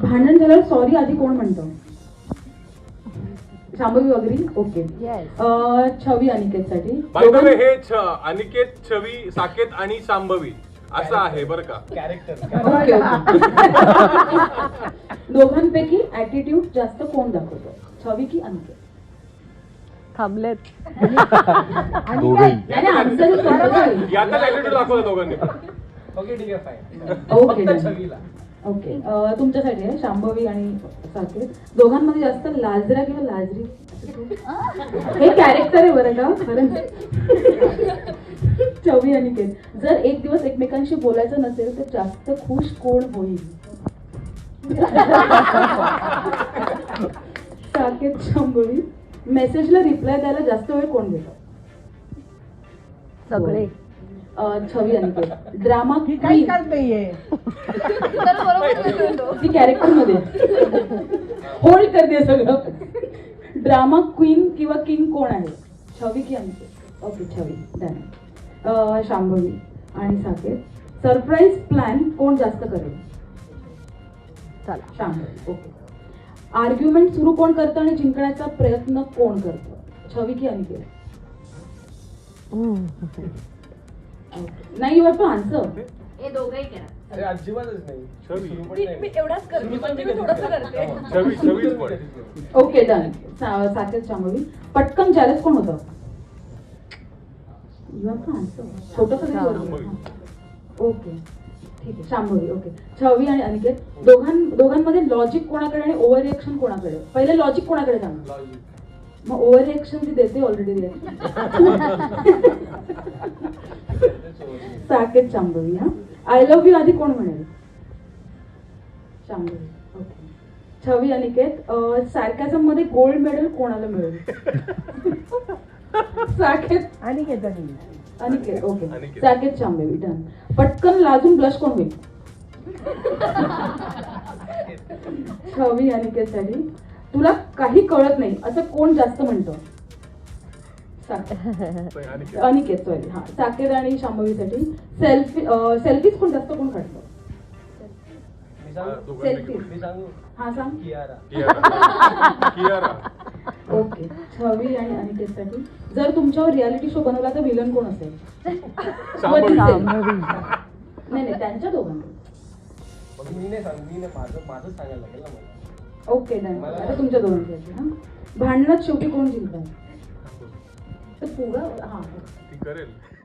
भांडण झाल्यावर सॉरी आधी कोण म्हणतं? शांभवी वगैरे ओके. छवी अनिकेतसाठी. बाय द वे हे अनिकेत, छवी, साकेत आणि शांभवी असं आहे बरं का कॅरेक्टर. दोघांपैकी ऍटिट्यूड जास्त कोण दाखवतो? छवी की अनिकेत? थांबलेत. यातच ऍटिट्यूड दाखवलं दोघांनी. ओके ठीक आहे फाईन. ओके छवीला. ओके तुमच्यासाठी आहे शांभवी आणि साकेत. दोघांमध्ये जास्त लाजरा किंवा लाजरी? हे कॅरेक्टर आहे बरं का खरंच. छवी अनिकेत, जर एक दिवस एकमेकांशी बोलायचं नसेल तर जास्त खुश कोण होईल? साकेत शांभवी. मेसेजला रिप्लाय द्यायला जास्त वेळ कोण देतो? सगळे. छवी अनिकेत. ड्रामा काही करत नाहीये. ती कॅरेक्टर मध्ये होल्ड करते सगळं. ड्रामा क्वीन किंवा किंग कोण आहे? छवी की अनिकेत? ओके छवी डन. शांभवी आणि साकेत. सरप्राईज प्लॅन कोण जास्त करेल? चला शांभवी. ओके. आर्ग्युमेंट सुरू कोण करतं आणि जिंकण्याचा प्रयत्न कोण करतं? छवी की अनिकेत? नाही युअर टू आन्सर. हे दोघंही करा. अरे अजिबातच नाही. छवी. मी एवढाच करते म्हणजे मी थोडंसं करते. छवीच पण. Okay done. साकेत शांभवी. पटकन जॅलस कोण होतं? You're to answer. छोटंसं ओके ठीक आहे शांभवी. ओके. छवी आणि अनिकेत. दोघांमध्ये लॉजिक कोणाकडे आणि ओव्हर रिएक्शन कोणाकडे? पहिले लॉजिक कोणाकडे सांग. मग ओव्हर रिएक्शन ती देते ऑलरेडी. साकेत शांभवी. हा आय लव्ह यू आधी कोण म्हणेल? शांभवी. ओके. छवी अनिकेत. सार्कॅझम मध्ये गोल्ड मेडल कोणाला मिळेल? साकेत अनिकेत. अनिकेत. ओके. साकेत शांभवी डन. पटकन लाजून ब्लश कोण होईल? छवी अनिकेत साठी. तुला काही कळत नाही असं कोण जास्त म्हणतं? अनिकेत सॉरी. हा साकेत आणि शांभवीसाठी. सेल्फीज कोण जास्त कोण काढतं? सेल्फी. हा सांग. कियारा. ओके. छवी आणि अनिकेत साठी. जर तुमच्यावर रियालिटी शो बनवला तर विलन कोण असेल? नाही त्यांच्या दोघांना. मी नाही माझं सांगायला लागेल ना मला. Okay done. आता तुमच्या दोघांसाठी. हा भांडणात शेवटी कोण जिंकणार? तर पुढं हा ती करेल.